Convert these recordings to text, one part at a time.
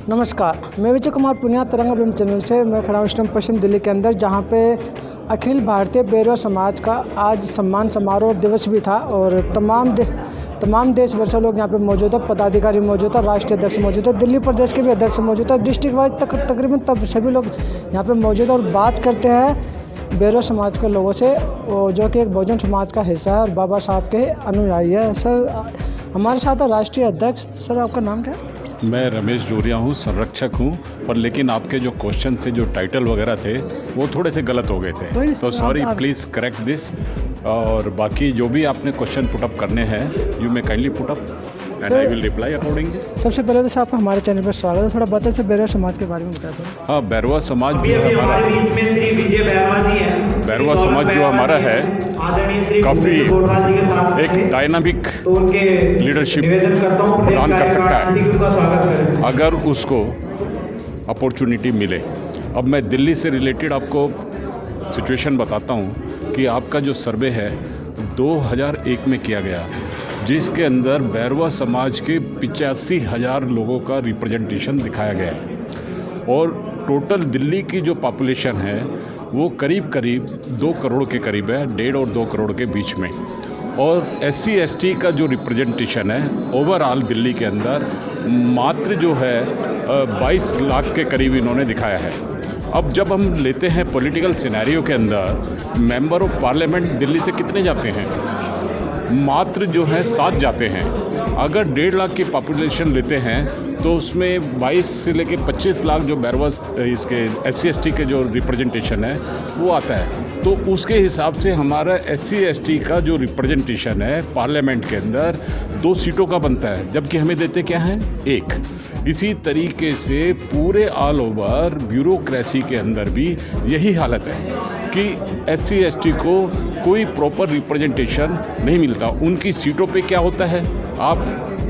नमस्कार, मैं विजय कुमार पुनिया तरंग अभियान चैनल से मैं खड़ा हूँ इस टाइम पश्चिम दिल्ली के अंदर, जहाँ पे अखिल भारतीय बेरवा समाज का आज सम्मान समारोह दिवस भी था और तमाम देश भर से लोग यहाँ पे मौजूद है। पदाधिकारी मौजूद है, राष्ट्रीय अध्यक्ष मौजूद है, दिल्ली प्रदेश के भी अध्यक्ष मौजूद है, डिस्ट्रिक्ट वाइज तकरीबन तब सभी लोग यहाँ पे मौजूद है और बात करते हैं बेरवा समाज के लोगों से, जो कि एक बहुजन समाज का हिस्सा है और बाबा साहब के अनुयायी है। सर हमारे साथ है राष्ट्रीय अध्यक्ष। सर आपका नाम क्या है? मैं रमेश जोरिया हूँ, संरक्षक हूँ, पर लेकिन आपके जो क्वेश्चन थे, जो टाइटल वगैरह थे, वो थोड़े से गलत हो गए थे, तो सॉरी, प्लीज़ करेक्ट दिस। और बाकी जो भी आपने क्वेश्चन पुट अप करने हैं, you may kindly put up and I will reply accordingly. सबसे पहले तो सर आपका हमारे चैनल पर स्वागत है। थोड़ा बताइए सर बेरवा समाज के बारे में बता दो। हाँ, बेरवा समाज जो है हमारा, बेरवा समाज जो हमारा है, काफ़ी एक डायनामिक लीडरशिप प्रदान कर सकता है अगर उसको अपॉर्चुनिटी मिले। अब मैं दिल्ली से रिलेटेड आपको सिचुएशन बताता हूँ कि आपका जो सर्वे है 2001 में किया गया, जिसके अंदर बेरवा समाज के 85,000 लोगों का रिप्रेजेंटेशन दिखाया गया है और टोटल दिल्ली की जो पॉपुलेशन है वो करीब 2 करोड़ के करीब है, 1.5 और 2 करोड़ के बीच में। और SC ST का जो रिप्रेजेंटेशन है ओवरऑल दिल्ली के अंदर मात्र जो है 22 लाख के करीब इन्होंने दिखाया है। अब जब हम लेते हैं पॉलिटिकल सिनेरियो के अंदर, मेंबर ऑफ पार्लियामेंट दिल्ली से कितने जाते हैं? मात्र जो है 7 जाते हैं। अगर 1.5 लाख की पॉपुलेशन लेते हैं तो उसमें 22 से लेकर 25 लाख जो बेरवा इसके SC ST के जो रिप्रेजेंटेशन है वो आता है। तो उसके हिसाब से हमारा SC ST का जो रिप्रेजेंटेशन है पार्लियामेंट के अंदर 2 सीटों का बनता है, जबकि हमें देते क्या हैं? 1। इसी तरीके से पूरे ऑल ओवर ब्यूरोक्रेसी के अंदर भी यही हालत है कि SC ST को कोई प्रॉपर रिप्रेजेंटेशन नहीं मिलता। उनकी सीटों पे क्या होता है, आप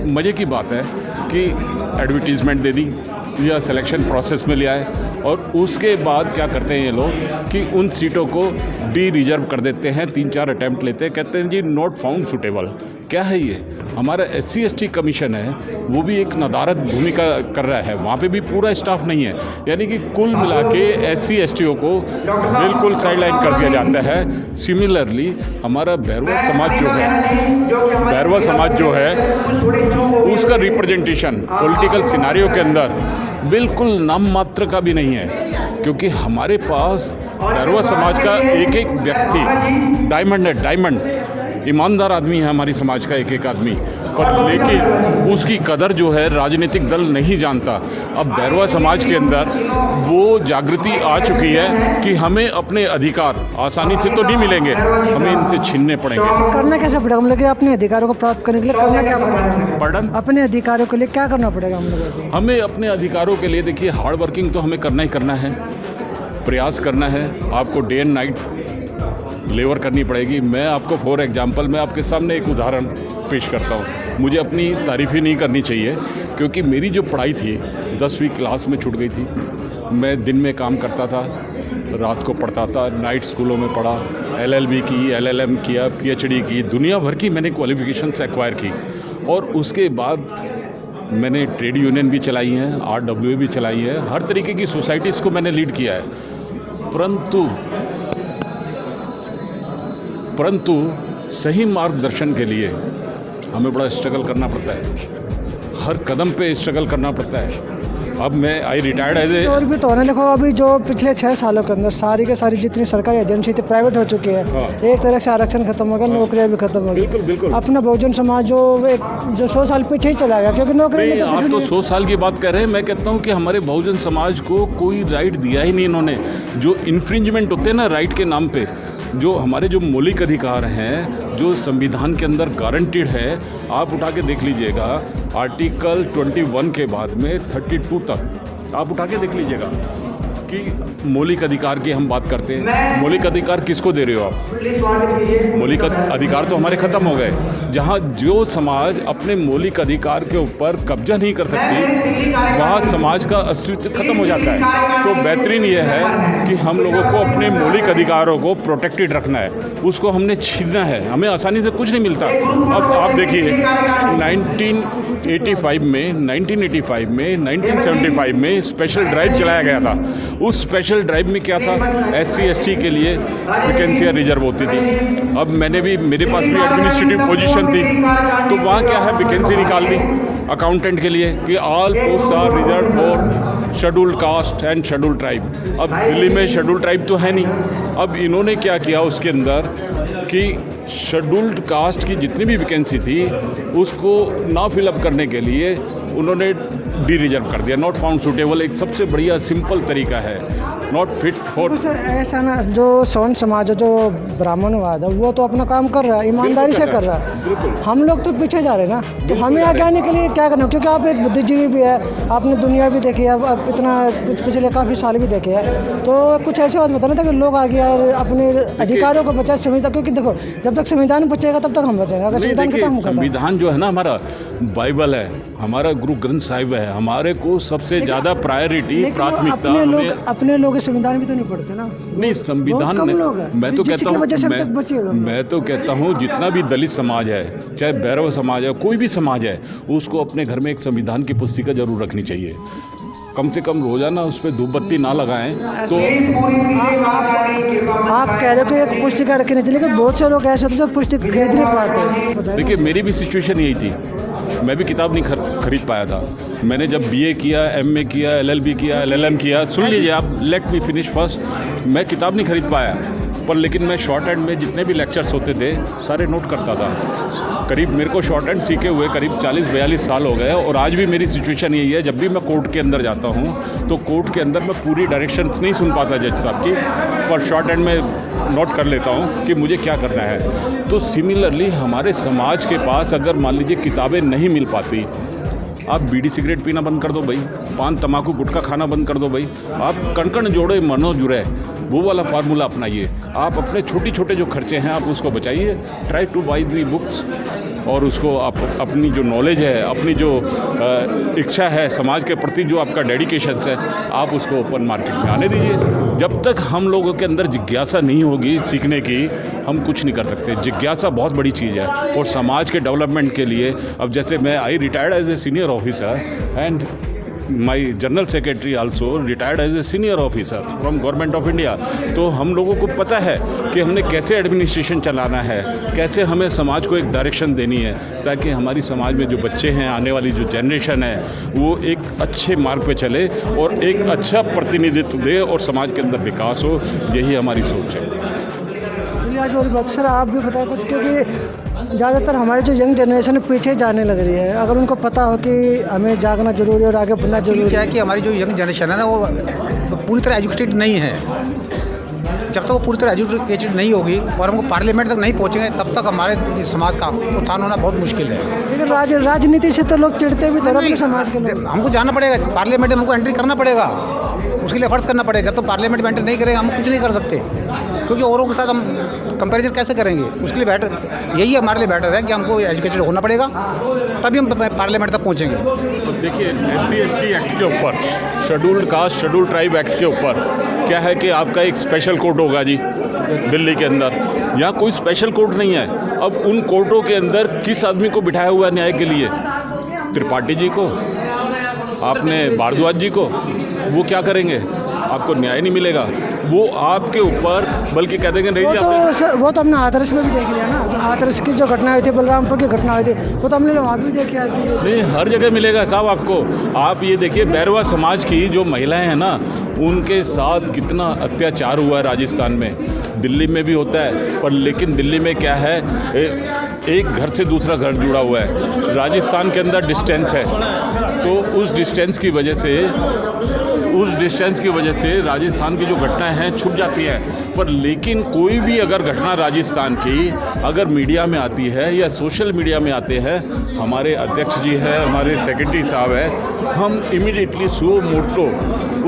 मज़े की बात है कि एडवर्टीज़मेंट दे दी या सिलेक्शन प्रोसेस में ले आए और उसके बाद क्या करते हैं ये लोग कि उन सीटों को डी रिजर्व कर देते हैं। 3-4 अटैम्प्ट लेते हैं, कहते हैं जी नॉट फाउंड सूटेबल। क्या है ये? हमारा SC ST कमीशन है वो भी एक नदारद भूमिका कर रहा है, वहाँ पे भी पूरा स्टाफ नहीं है, यानी कि कुल मिला के SC STओ को बिल्कुल साइडलाइन कर दिया जाता है। सिमिलरली हमारा बेरवा समाज जो है उसका रिप्रेजेंटेशन पॉलिटिकल सिनेरियो के अंदर बिल्कुल नाम मात्र का भी नहीं है, क्योंकि हमारे पास बेरवा समाज का एक व्यक्ति डायमंड है, डायमंड ईमानदार आदमी है हमारी समाज का एक आदमी, पर लेकिन उसकी कदर जो है राजनीतिक दल नहीं जानता। अब बेरवा समाज के अंदर वो जागृति आ चुकी है कि हमें अपने अधिकार आसानी से तो नहीं मिलेंगे, हमें इनसे छीनने पड़ेंगे। करना कैसे पड़ेगा हम लोग अपने अधिकारों को प्राप्त करने के लिए? करना क्या पड़ेगा? पढ़न अपने अधिकारों के लिए क्या करना पड़ेगा हम लोगों को? हमें अपने अधिकारों के लिए, देखिए, हार्ड वर्किंग तो हमें करना ही करना है, प्रयास करना है। आपको डे एंड नाइट लेबर करनी पड़ेगी। मैं आपको फॉर एग्जांपल मैं आपके सामने एक उदाहरण पेश करता हूँ। मुझे अपनी तारीफ़ ही नहीं करनी चाहिए, क्योंकि मेरी जो पढ़ाई थी 10वीं क्लास में छूट गई थी। मैं दिन में काम करता था, रात को पढ़ता था, नाइट स्कूलों में पढ़ा, LLB की, LLM किया, PhD की, दुनिया भर की मैंने क्वालिफिकेशंस एक्वायर की। और उसके बाद मैंने ट्रेड यूनियन भी चलाई हैं, RWA भी चलाई है, हर तरीके की सोसाइटीज़ को मैंने लीड किया है। परंतु सही मार्गदर्शन के लिए हमें बड़ा स्ट्रगल करना पड़ता है, हर कदम पे स्ट्रगल करना पड़ता है। अब मैं आई रिटायर्ड एज और भी तो होने देखो, अभी जो पिछले 6 सालों के अंदर सारी के सारी जितनी सरकारी एजेंसी थी प्राइवेट हो चुकी है। हाँ। एक तरह से आरक्षण खत्म हो गया, नौकरियां भी खत्म हो गई। बिल्कुल। अपना बहुजन समाज जो 100 साल पीछे ही चला गया, क्योंकि नौकरी आप तो 100 साल की बात कर रहे हैं। मैं कहता हूँ कि हमारे बहुजन समाज को कोई राइट दिया ही नहीं इन्होंने। जो इन्फ्रिंजमेंट होते हैं ना राइट के नाम पे, जो हमारे जो मौलिक अधिकार हैं, जो संविधान के अंदर गारंटीड है, आप उठा के देख लीजिएगा आर्टिकल 21 के बाद में 32 तक आप उठा के देख लीजिएगा कि मौलिक अधिकार की हम बात करते हैं। मौलिक अधिकार किसको दे रहे हो आप? मौलिक अधिकार तो हमारे ख़त्म हो गए। जहाँ जो समाज अपने मौलिक अधिकार के ऊपर कब्जा नहीं कर सकती, वहाँ वहाँ समाज का अस्तित्व खत्म हो जाता है। तो बेहतरीन ये है कि हम लोगों को अपने मौलिक अधिकारों को प्रोटेक्टेड रखना है, उसको हमने छीनना है। हमें आसानी से कुछ नहीं मिलता। अब आप देखिए 1985 में 1975 में स्पेशल ड्राइव चलाया गया था। उस स्पेशल ड्राइव में क्या था, SC ST के लिए वैकेंसियाँ रिजर्व होती थी। अब मेरे पास भी एडमिनिस्ट्रेटिव पोजीशन थी, तो वहाँ क्या है, वैकेंसी निकाल दी अकाउंटेंट के लिए कि all post are reserve for scheduled caste and scheduled tribe. अब दिल्ली में शेड्यूल्ड ट्राइब तो है नहीं। अब इन्होंने क्या किया उसके अंदर कि शेड्यूल्ड कास्ट की जितनी भी वैकेंसी थी उसको ना फिलअप करने के लिए उन्होंने डी रिजर्व कर दिया, नॉट फाउंड सूटेबल। एक सबसे बढ़िया सिंपल तरीका है, नॉट फिट फॉर। सर ऐसा ना, जो सवर्ण समाज है, जो ब्राह्मणवाद है, वो तो अपना काम कर रहा है, ईमानदारी से कर रहा है। हम लोग तो पीछे जा रहे हैं ना, तो हमें आगे आने के लिए क्या करना? क्योंकि आप एक बुद्धिजीवी भी है, आपने दुनिया भी देखी है, अब इतना पिछले काफ़ी साल भी देखे हैं, तो कुछ ऐसी बात बताना था कि लोग आगे और अपने अधिकारों को बचाए संविधान। क्योंकि देखो, जब तक संविधान बचेगा तब तक हम बचेंगे। अगर संविधान खत्म होगा, संविधान जो है ना, हमारा बाइबल है, हमारा गुरु ग्रंथ साहिब है, हमारे को सबसे ज़्यादा प्रायोरिटी, प्राथमिकता। अपने लोग संविधान भी तो नहीं पढ़ते ना। नहीं, संविधान मैं तो कहता हूँ जितना भी दलित समाज है, चाहे भैरव समाज है, कोई भी समाज है, उसको अपने घर में एक संविधान की पुस्तिका जरूर रखनी चाहिए। कम से कम रोजाना उस पर धूप बत्ती ना लगाएं तो। आप कह रहे हो कि एक पुस्तिका रखनी चाहिए, लेकिन बहुत से लोग ऐसे होते हैं पुस्तिका खरीद नहीं पाते। देखिए, मेरी भी सिचुएशन यही थी, मैं भी किताब नहीं खरीद पाया था। मैंने जब BA किया, MA किया, LLB किया, LLM किया, सुन लीजिए आप, लेट मी फिनिश फर्स्ट। मैं किताब नहीं खरीद पाया, पर लेकिन मैं शॉर्ट हैंड में जितने भी लेक्चर्स होते थे सारे नोट करता था। करीब मेरे को शॉर्ट हैंड सीखे हुए करीब 40-42 साल हो गए, और आज भी मेरी सिचुएशन यही है। जब भी मैं कोर्ट के अंदर जाता हूँ तो कोर्ट के अंदर मैं पूरी डायरेक्शंस नहीं सुन पाता जज साहब की, पर शॉर्ट हैंड में नोट कर लेता हूँ कि मुझे क्या करना है। तो सिमिलरली हमारे समाज के पास अगर मान लीजिए किताबें नहीं मिल पाती, आप बीड़ी सिगरेट पीना बंद कर दो भाई, पान तम्बाकू गुटखा खाना बंद कर दो भाई, आप कण जोड़े मनो जुड़े, वो वाला फार्मूला अपनाइए। आप अपने छोटे छोटे जो खर्चे हैं आप उसको बचाइए, try two by the books, और उसको आप अपनी जो नॉलेज है, अपनी जो इच्छा है समाज के प्रति, जो आपका डेडिकेशन है, आप उसको ओपन मार्केट में आने दीजिए। जब तक हम लोगों के अंदर जिज्ञासा नहीं होगी सीखने की, हम कुछ नहीं कर सकते। जिज्ञासा बहुत बड़ी चीज़ है, और समाज के डेवलपमेंट के लिए, अब जैसे मैं retired as a senior officer and my general secretary also retired as a senior officer from government of India, तो हम लोगों को पता है कि हमने कैसे एडमिनिस्ट्रेशन चलाना है, कैसे हमें समाज को एक डायरेक्शन देनी है, ताकि हमारी समाज में जो बच्चे हैं, आने वाली जो जनरेशन है, वो एक अच्छे मार्ग पे चले और एक अच्छा प्रतिनिधित्व दे और समाज के अंदर विकास हो। यही हमारी सोच है। चलिए, आज और बक्सर आप भी बताएं कुछ, क्योंकि ज़्यादातर हमारी जो यंग जनरेशन पीछे जाने लग रही है। अगर उनको पता हो कि हमें जागना जरूरी है और आगे बढ़ना जरूरी है। क्या है कि हमारी जो यंग जनरेशन है ना, वो पूरी तरह एजुकेटेड नहीं है। जब तक वो पूरी तरह एजुकेटेड नहीं होगी और हमको पार्लियामेंट तक नहीं पहुंचेंगे, तब तक हमारे समाज का उत्थान होना बहुत मुश्किल है। लेकिन राजनीति से तो लोग चिढ़ते भी थे अपने समाज के लोग। हमको जाना पड़ेगा पार्लियामेंट में, हमको एंट्री करना पड़ेगा, उसके लिए एफर्ट्स करना पड़ेगा। जब तक पार्लियामेंट में एंट्री नहीं करेंगे हम कुछ नहीं कर सकते, क्योंकि औरों के साथ हम कंपैरिजन कैसे करेंगे। उसके लिए बेटर यही हमारे लिए बेटर है कि हमको एजुकेटेड होना पड़ेगा, तभी हम पार्लियामेंट तक पहुँचेंगे। तो देखिए, SC ST एक्ट के ऊपर, scheduled caste scheduled tribe act के ऊपर क्या है कि आपका एक स्पेशल कोर्ट होगा जी दिल्ली के अंदर। यहाँ कोई स्पेशल कोर्ट नहीं है। अब उन कोर्टों के अंदर किस आदमी को बिठाया हुआ है न्याय के लिए? त्रिपाठी जी को, आपने भारद्वाज जी को। वो क्या करेंगे? आपको न्याय नहीं मिलेगा। वो आपके ऊपर बल्कि कह देंगे नहीं जी। वो तो हमने हाथरस में भी देख लिया ना, हाथरस की जो घटना हुई थी, बलरामपुर की घटना हुई थी, वो तो हमने वहाँ भी देखी। नहीं, हर जगह मिलेगा साहब आपको। आप ये देखिए, बैरवा समाज की जो महिलाएं हैं ना, उनके साथ कितना अत्याचार हुआ है राजस्थान में। दिल्ली में भी होता है, पर लेकिन दिल्ली में क्या है, एक घर से दूसरा घर जुड़ा हुआ है। राजस्थान के अंदर डिस्टेंस है, तो उस डिस्टेंस की वजह से राजस्थान की जो घटनाएं हैं छुप जाती हैं। पर लेकिन कोई भी अगर घटना राजस्थान की अगर मीडिया में आती है या सोशल मीडिया में आते हैं, हमारे अध्यक्ष जी हैं, हमारे सेक्रेटरी साहब हैं, हम इमीडिएटली सो मोटो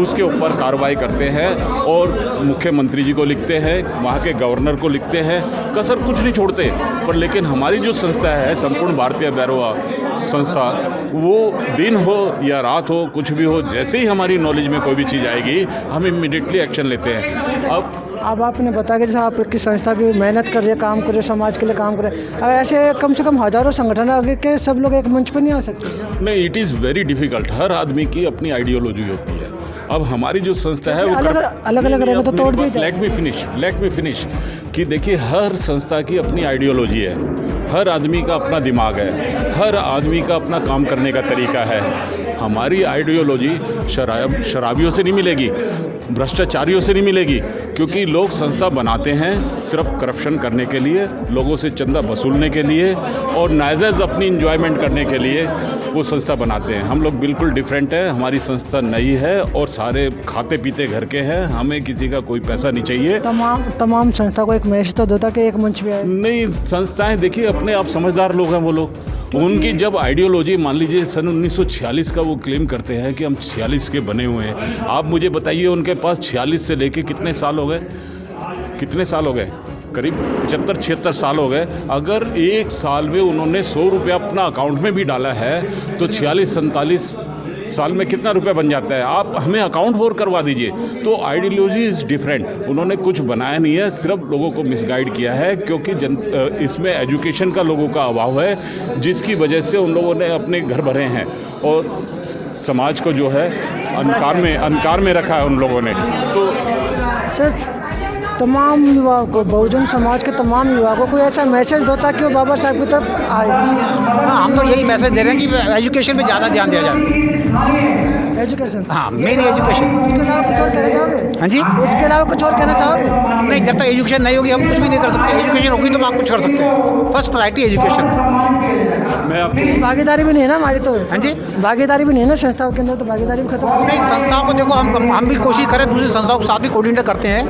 उसके ऊपर कार्रवाई करते हैं और मुख्यमंत्री जी को लिखते हैं, वहाँ के गवर्नर को लिखते हैं, कसर कुछ नहीं छोड़ते। पर लेकिन हमारी जो संस्था है, संपूर्ण भारतीय बैरवा संस्था, वो दिन हो या रात हो, कुछ भी हो, जैसे ही हमारी नॉलेज में कोई भी चीज़ आएगी हम इमीडिएटली एक्शन लेते हैं। अब आपने बताया कि जैसे आपकी संस्था भी मेहनत कर रही है, काम कर रही है, समाज के लिए काम कर रही है, अगर ऐसे कम से कम हज़ारों संगठन आगे के सब लोग एक मंच पर नहीं आ सकते? नहीं, इट इज़ वेरी डिफ़िकल्ट। हर आदमी की अपनी आइडियोलॉजी होती है। अब हमारी जो संस्था है वो अलग अलग रहेगा तो तोड़ दी जाए। लेट मी फिनिश कि देखिए, हर संस्था की अपनी आइडियोलॉजी है, हर आदमी का अपना दिमाग है, हर आदमी का अपना काम करने का तरीका है। हमारी आइडियोलॉजी शराबियों से नहीं मिलेगी, भ्रष्टाचारियों से नहीं मिलेगी, क्योंकि लोग संस्था बनाते हैं सिर्फ करप्शन करने के लिए, लोगों से चंदा वसूलने के लिए और नाजायज़ अपनी इंजॉयमेंट करने के लिए वो संस्था बनाते हैं। हम लोग बिल्कुल डिफरेंट है। हमारी संस्था नई है और सारे खाते पीते घर के हैं, हमें किसी का कोई पैसा नहीं चाहिए। तमाम संस्था को एक मैसेज तो देता कि एक मंच पे आए। नहीं, संस्थाएं देखिए अपने आप समझदार लोग हैं वो लोग। उनकी जब आइडियोलॉजी, मान लीजिए सन 1946 का वो क्लेम करते हैं कि हम 46 के बने हुए हैं। आप मुझे बताइए उनके पास 46 से लेके कितने साल हो गए? करीब 75-76 साल हो गए। अगर एक साल में उन्होंने 100 रुपया अपना अकाउंट में भी डाला है तो 46-47 साल में कितना रुपया बन जाता है? आप हमें अकाउंट फोर करवा दीजिए। तो आइडियोलॉजी इज़ डिफरेंट। उन्होंने कुछ बनाया नहीं है, सिर्फ लोगों को मिसगाइड किया है, क्योंकि इसमें एजुकेशन का लोगों का अभाव है, जिसकी वजह से उन लोगों ने अपने घर भरे हैं और समाज को जो है अंधकार में रखा है उन लोगों ने। तो सर, तमाम युवाओं को, बहुजन समाज के तमाम युवाओं को कोई ऐसा मैसेज देता कि वो बाबा साहब की तरफ आए? हाँ, हम तो यही मैसेज दे रहे हैं कि एजुकेशन पे ज़्यादा ध्यान दिया जाए। एजुकेशन, हाँ, मेन एजुकेशन। उसके अलावा कुछ और कहना चाहोगे? हाँ जी, उसके अलावा कुछ और कहना चाहोगे? नहीं, जब तक एजुकेशन नहीं होगी हम कुछ भी नहीं कर सकते। एजुकेशन होगी तो हम कुछ कर सकते हैं। First priority education. मैं आपको भागीदारी भी नहीं है ना हमारी तो? हाँ जी, भागीदारी भी नहीं है ना संस्थाओं के अंदर, तो भागीदारी भी खत्म। नहीं, संस्थाओं को देखो, हम भी कोशिश करें, दूसरी संस्थाओं के साथ भी कोऑर्डिनेट करते हैं,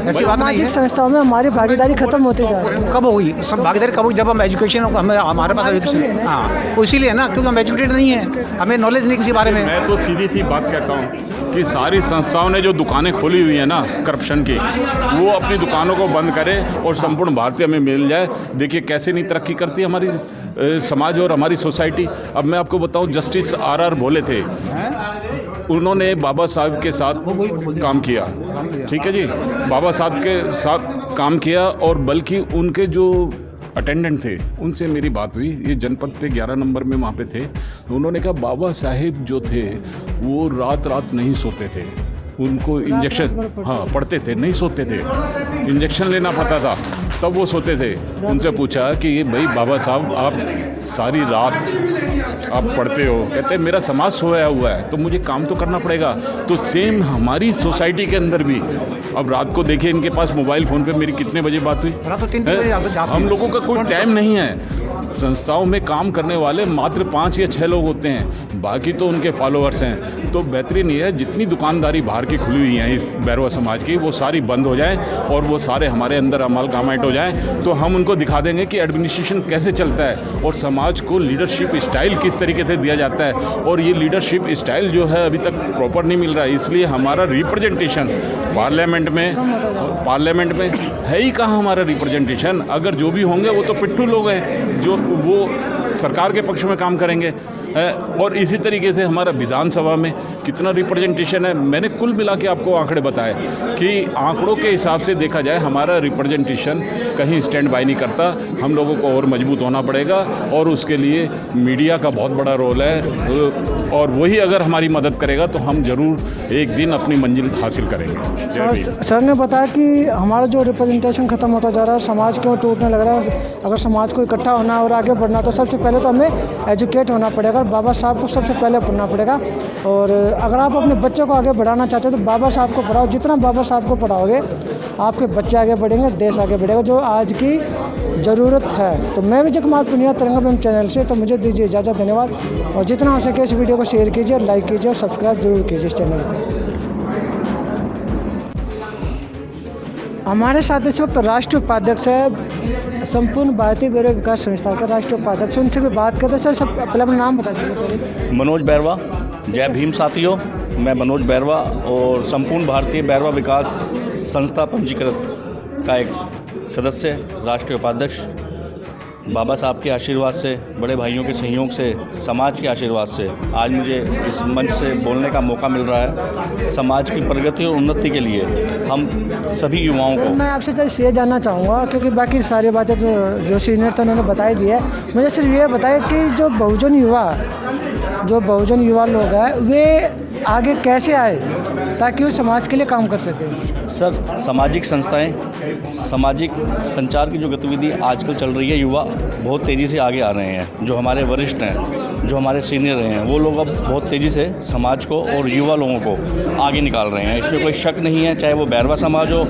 ऐसी बात नहीं है। सामाजिक संस्थाओं में हमारी भागीदारी खत्म होती जा रही है। कब हुई भागीदारी? कब हुई? जब हम एजुकेशन, हमारे पास एजुकेशन, हाँ, तो इसीलिए ना, क्योंकि हम एजुकेटेड नहीं है, हमें नॉलेज नहीं किसी बारे में। मैं तो सीधी सी बात कहता हूँ कि सारी संस्थाओं ने जो दुकानें खोली हुई है ना करप्शन की, वो अपनी दुकानों को बंद करें और संपूर्ण भारतीय में मिल जाए। देखिए कैसे नहीं तरक्की करती हमारी समाज और हमारी सोसाइटी। अब मैं आपको बताऊं, जस्टिस आर भोले थे, उन्होंने बाबा साहब के साथ काम किया, ठीक है जी, बाबा साहब के साथ काम किया, और बल्कि उनके जो अटेंडेंट थे उनसे मेरी बात हुई, ये जनपद पे 11 नंबर में वहाँ पे थे। उन्होंने कहा बाबा साहेब जो थे वो रात नहीं सोते थे, उनको इंजेक्शन, हाँ, पढ़ते थे, नहीं सोते थे, इंजेक्शन लेना पड़ता था तब वो सोते थे। उनसे पूछा कि ये भाई बाबा साहब आप सारी रात आप पढ़ते हो? कहते मेरा समाज सोया हुआ है तो मुझे काम तो करना पड़ेगा। तो सेम हमारी सोसाइटी के अंदर भी अब रात को देखिए इनके पास मोबाइल फ़ोन पे मेरी कितने बजे बात हुई? रात को 3 बजे हम लोगों का कोई टाइम नहीं है। संस्थाओं में काम करने वाले मात्र 5 या 6 लोग होते हैं, बाकी तो उनके फॉलोअर्स हैं। तो बेहतरीन ये है जितनी दुकानदारी बाहर की खुली हुई है इस बैरवा समाज की, वो सारी बंद हो जाए और वो सारे हमारे अंदर अमलगामाइट हो जाए, तो हम उनको दिखा देंगे कि एडमिनिस्ट्रेशन कैसे चलता है और समाज को लीडरशिप स्टाइल किस तरीके से दिया जाता है। और ये लीडरशिप स्टाइल जो है अभी तक प्रॉपर नहीं मिल रहा है, इसलिए हमारा रिप्रेजेंटेशन पार्लियामेंट में है ही कहाँ हमारा रिप्रेजेंटेशन। अगर जो भी होंगे वो तो पिट्ठू लोग हैं जो वो सरकार के पक्ष में काम करेंगे। और इसी तरीके से हमारा विधानसभा में कितना रिप्रेजेंटेशन है, मैंने कुल मिला के आपको आंकड़े बताए कि आंकड़ों के हिसाब से देखा जाए हमारा रिप्रेजेंटेशन कहीं स्टैंड बाय नहीं करता। हम लोगों को और मजबूत होना पड़ेगा और उसके लिए मीडिया का बहुत बड़ा रोल है, और वही अगर हमारी मदद करेगा तो हम ज़रूर एक दिन अपनी मंजिल हासिल करेंगे। सर ने बताया कि हमारा जो रिप्रेजेंटेशन ख़त्म होता जा रहा है, समाज क्यों टूटने लग रहा है। अगर समाज को इकट्ठा होना और आगे बढ़ना तो सबसे पहले तो हमें एजुकेट होना पड़ेगा, बाबा साहब को सबसे पहले पढ़ना पड़ेगा। और अगर आप अपने बच्चों को आगे बढ़ाना चाहते हो तो बाबा साहब को पढ़ाओ। जितना बाबा साहब को पढ़ाओगे आपके बच्चे आगे बढ़ेंगे, देश आगे बढ़ेगा, जो आज की ज़रूरत है। तो मैं विजय कुमार पुनिया, तिरंगा चैनल से, तो मुझे दीजिए इजाज़त, धन्यवाद। और जितना हो सके इस वीडियो को शेयर कीजिए, लाइक कीजिए और सब्सक्राइब जरूर कीजिए इस चैनल को। हमारे साथ इस वक्त राष्ट्रीय उपाध्यक्ष है संपूर्ण भारतीय बेरोजगार विकास संस्था का राष्ट्रीय उपाध्यक्ष, उनसे भी बात करते हैं। सर सब पहले अपना नाम बता दीजिए। मनोज बैरवा। जय भीम साथियों, मैं मनोज बैरवा और संपूर्ण भारतीय बैरवा विकास संस्था पंजीकृत का एक सदस्य, राष्ट्रीय उपाध्यक्ष। बाबा साहब के आशीर्वाद से, बड़े भाइयों के सहयोग से, समाज के आशीर्वाद से आज मुझे इस मंच से बोलने का मौका मिल रहा है। समाज की प्रगति और उन्नति के लिए हम सभी युवाओं को मैं आपसे जस्ट ये जानना चाहूँगा, क्योंकि बाकी सारी बातें जो सीनियर थे उन्होंने बताई दी है, मुझे सिर्फ ये बताएं कि जो बहुजन युवा लोग हैं वे आगे कैसे आए ताकि वो समाज के लिए काम कर सकें। सर, सामाजिक संस्थाएं, सामाजिक संचार की जो गतिविधि आजकल चल रही है, युवा बहुत तेज़ी से आगे आ रहे हैं। जो हमारे वरिष्ठ हैं, जो हमारे सीनियर हैं, वो लोग अब बहुत तेज़ी से समाज को और युवा लोगों को आगे निकाल रहे हैं। इसमें कोई शक नहीं है, चाहे वो बैरवा समाज हो,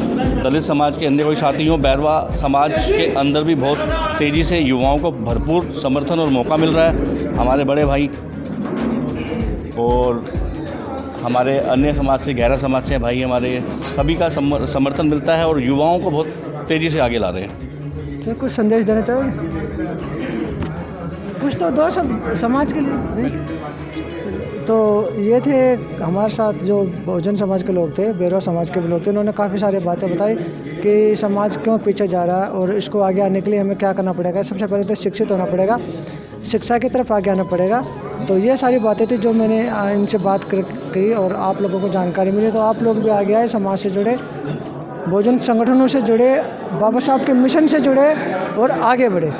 दलित समाज के अन्य कोई साथी हो, बैरवा समाज के अंदर भी बहुत तेज़ी से युवाओं को भरपूर समर्थन और मौका मिल रहा है। हमारे बड़े भाई और हमारे अन्य समाज से, गैरा समाज से भाई, हमारे सभी का समर्थन मिलता है और युवाओं को बहुत तेज़ी से आगे ला रहे हैं। सर, कुछ संदेश देना चाहोगे? कुछ तो दो सब समाज के लिए। तो ये थे हमारे साथ जो बहुजन समाज के लोग थे, बैरवा समाज के लोग थे। उन्होंने काफ़ी सारी बातें बताई कि समाज क्यों पीछे जा रहा है और इसको आगे आने के लिए हमें क्या करना पड़ेगा। सबसे पहले तो शिक्षित होना पड़ेगा, शिक्षा की तरफ आगे आना पड़ेगा। तो ये सारी बातें थी जो मैंने इनसे बात की और आप लोगों को जानकारी मिली। तो आप लोग भी आगे आए, समाज से जुड़े, बहुजन संगठनों से जुड़े, बाबा साहब के मिशन से जुड़े और आगे बढ़े।